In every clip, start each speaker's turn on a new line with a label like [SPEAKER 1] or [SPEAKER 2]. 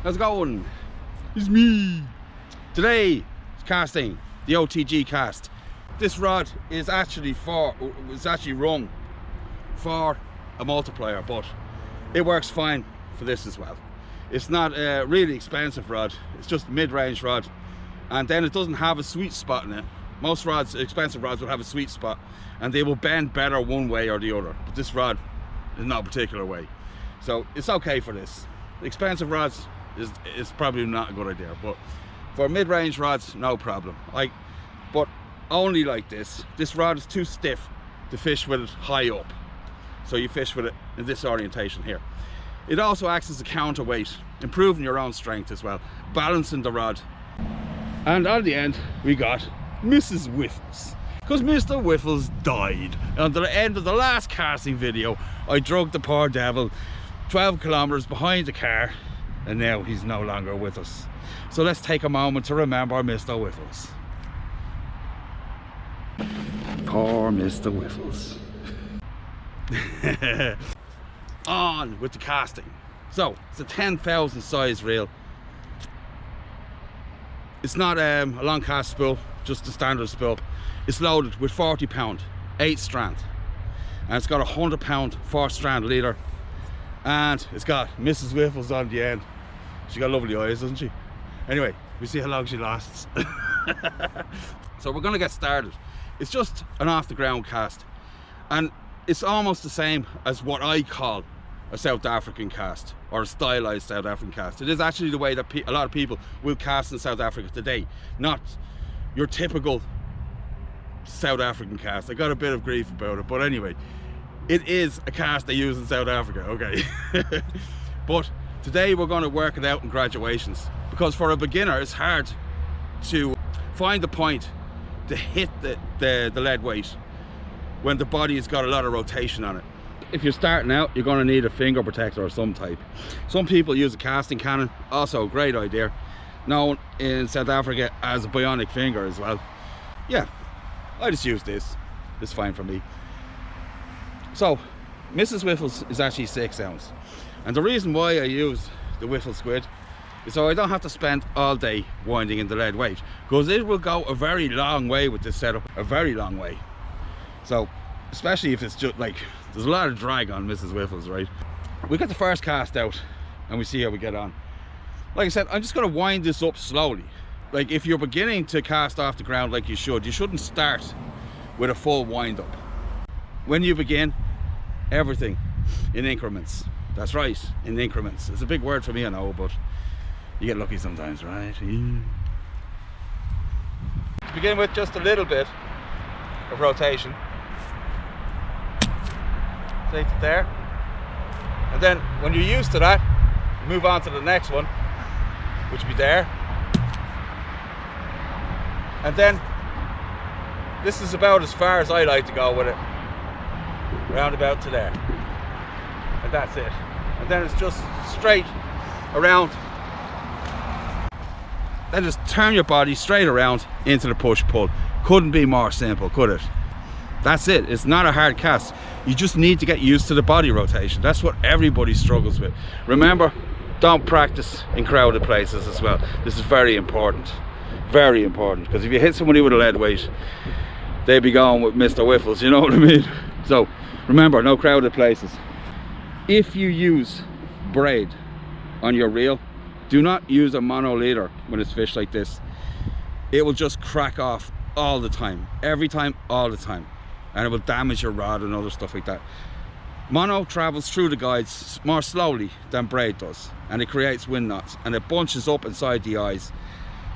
[SPEAKER 1] How's it going? It's me. Today, it's casting the OTG cast. This rod is actually run for a multiplier, but it works fine for this as well. It's not a really expensive rod, it's just a mid-range rod, and then it doesn't have a sweet spot in it. Most rods, expensive rods, will have a sweet spot and they will bend better one way or the other, but this rod is not a particular way, so it's okay for this. The expensive rods is probably not a good idea, but for mid-range rods, no problem. But only like this. This rod is too stiff to fish with it high up, so you fish with it in this orientation here. It also acts as a counterweight, improving your own strength as well, balancing the rod. And at the end, we got Mrs. Whiffles, because Mr. Whiffles died. At the end of the last casting video, I drug the poor devil 12 kilometers behind the car, and now he's no longer with us. So let's take a moment to remember Mr. Whiffles. Poor Mr. Whiffles. On with the casting. So it's a 10,000 size reel. It's not a long cast spool, just a standard spool. It's loaded with 40 pound 8 strand, and it's got a 100 pound 4 strand leader, and it's got Mrs. Whiffles on the end. She got lovely eyes, doesn't she? Anyway, we see how long she lasts. So we're gonna get started. It's just an off the ground cast, and it's almost the same as what I call a South African cast, or a stylized South African cast. It is actually the way that a lot of people will cast in South Africa today, not your typical South African cast. I got a bit of grief about it, but anyway, it is a cast they use in South Africa, okay? But today we're going to work it out in graduations, because for a beginner it's hard to find the point to hit the lead weight when the body has got a lot of rotation on it. If you're starting out, you're going to need a finger protector of some type. Some people use a casting cannon, also a great idea, known in South Africa as a bionic finger as well. Yeah, I just use this. It's fine for me. So Mrs. Whiffles is actually 6 ounce, and the reason why I use the Whiffle squid is so I don't have to spend all day winding in the lead weight, because it will go a very long way with this setup, a very long way. So especially if it's just like, there's a lot of drag on Mrs. Whiffles, right? We get the first cast out and we see how we get on. Like I said, I'm just going to wind this up slowly. Like, if you're beginning to cast off the ground like you shouldn't start with a full wind up. When you begin, everything in increments. That's right, in increments. It's a big word for me, I know, but you get lucky sometimes, right? Yeah. To begin with, just a little bit of rotation. Take it there, and then when you're used to that, move on to the next one, which will be there, and then this is about as far as I like to go with it, round about to there, and that's it. And then it's just straight around, then just turn your body straight around into the push pull. Couldn't be more simple, could it? That's it. It's not a hard cast. You just need to get used to the body rotation. That's what everybody struggles with. Remember, don't practice in crowded places as well. This is very important, because if you hit somebody with a lead weight, they'd be going with Mr. Whiffles, you know what I mean? So remember, no crowded places. If you use braid on your reel, do not use a mono leader when it's fished like this. It will just crack off all the time, every time, all the time, and it will damage your rod and other stuff like that. Mono travels through the guides more slowly than braid does, and it creates wind knots, and it bunches up inside the eyes,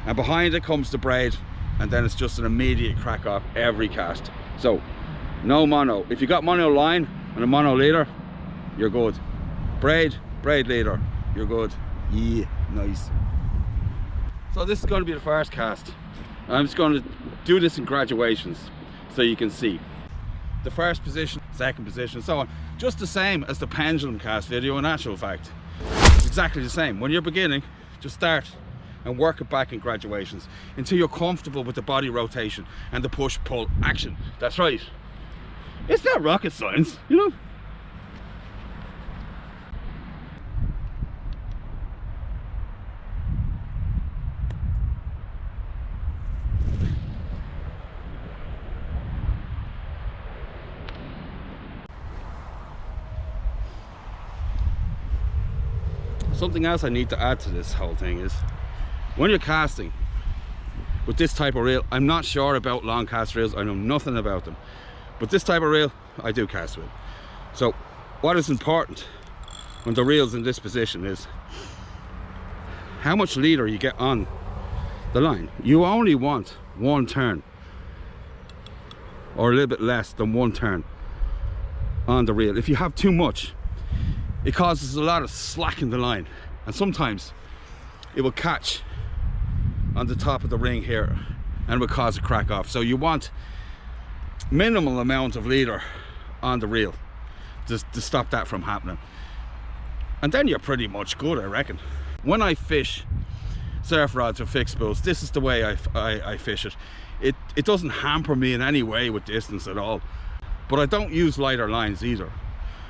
[SPEAKER 1] and behind it comes the braid, and then it's just an immediate crack off every cast. So no mono. If you got mono line and a mono leader, you're good. Braid leader, you're good. Yeah, nice. So this is going to be the first cast. I'm just going to do this in graduations so you can see the first position, second position, so on. Just the same as the pendulum cast video in actual fact. It's exactly the same. When you're beginning, just start and work it back in graduations until you're comfortable with the body rotation and the push-pull action. That's right. It's not rocket science, you know. something else I need to add to this whole thing is, when you're casting with this type of reel, I'm not sure about long cast reels, I know nothing about them, but this type of reel I do cast with. So what is important when the reel's in this position is how much leader you get on the line. You only want one turn, or a little bit less than one turn on the reel. If you have too much, it causes a lot of slack in the line, and sometimes it will catch on the top of the ring here and will cause a crack off. So you want minimal amount of leader on the reel to stop that from happening, and then you're pretty much good, I reckon. When I fish surf rods or fixed spools, this is the way I fish it. It doesn't hamper me in any way with distance at all, but I don't use lighter lines either.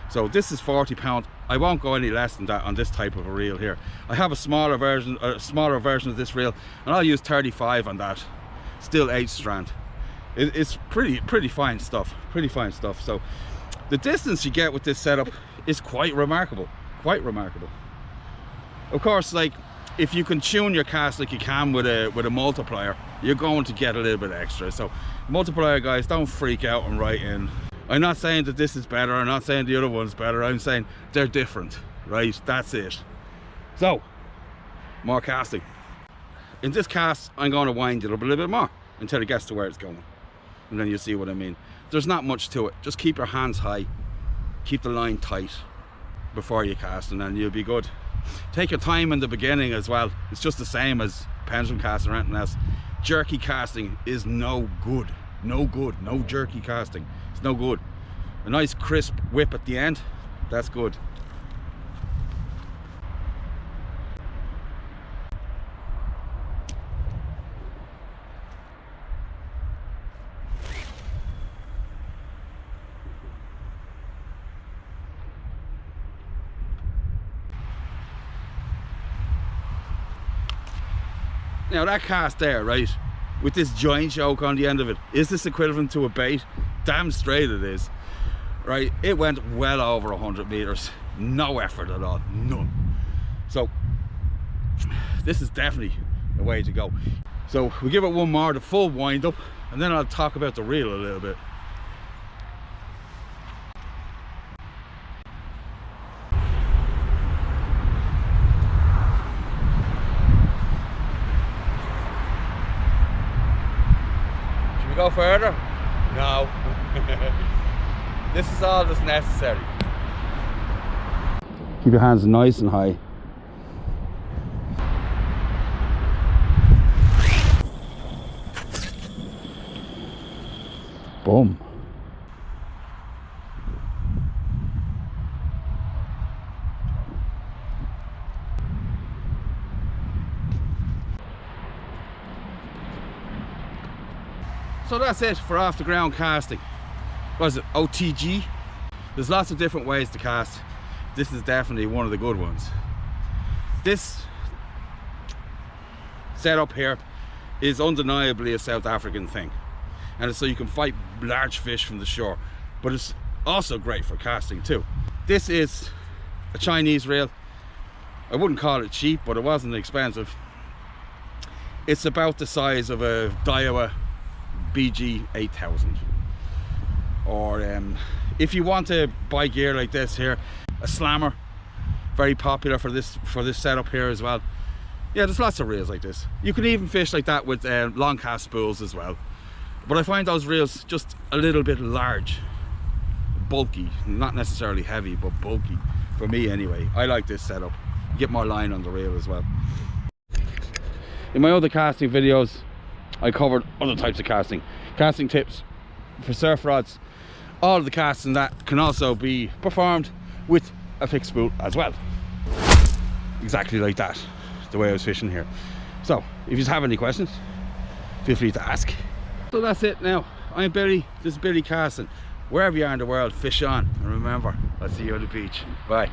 [SPEAKER 1] So this is 40 pound. I won't go any less than that on this type of a reel here. I have a smaller version of this reel, and I'll use 35 on that. Still 8 strand. It's pretty fine stuff. Pretty fine stuff. So the distance you get with this setup is quite remarkable. Quite remarkable. Of course, like, if you can tune your cast like you can with a multiplier, you're going to get a little bit extra. So multiplier guys, don't freak out and write in. I'm not saying that this is better, I'm not saying the other one's better, I'm saying they're different, right? That's it. So, more casting. In this cast, I'm going to wind it up a little bit more until it gets to where it's going, and then you'll see what I mean. There's not much to it. Just keep your hands high, keep the line tight before you cast, and then you'll be good. Take your time in the beginning as well. It's just the same as pendulum casting or anything else. Jerky casting is no good. No good. No jerky casting. It's no good. A nice crisp whip at the end, that's good. Now that cast there, right, with this giant choke on the end of it, is this equivalent to a bait? Damn straight it is, right? It went well over 100 meters, no effort at all, none. So this is definitely the way to go. So we give it one more, the full wind up, and then I'll talk about the reel a little bit. Go further? No. This is all that's necessary. Keep your hands nice and high. Boom. So that's it for off the ground casting. What is it, OTG? There's lots of different ways to cast. This is definitely one of the good ones. This setup here is undeniably a South African thing, and so you can fight large fish from the shore, but it's also great for casting too. This is a Chinese reel. I wouldn't call it cheap, but it wasn't expensive. It's about the size of a Daiwa BG 8000, or if you want to buy gear like this here, a slammer, very popular for this setup here as well. Yeah, there's lots of reels like this. You can even fish like that with long cast spools as well, but I find those reels just a little bit large, bulky, not necessarily heavy, but bulky for me anyway. I like this setup. You get more line on the reel as well. In my other casting videos, I covered other types of casting tips for surf rods. All of the casting that can also be performed with a fixed spool as well. Exactly like that, the way I was fishing here. So if you have any questions, feel free to ask. So that's it now. I'm Billy, this is Billy Casting. Wherever you are in the world, fish on, and remember, I'll see you on the beach. Bye.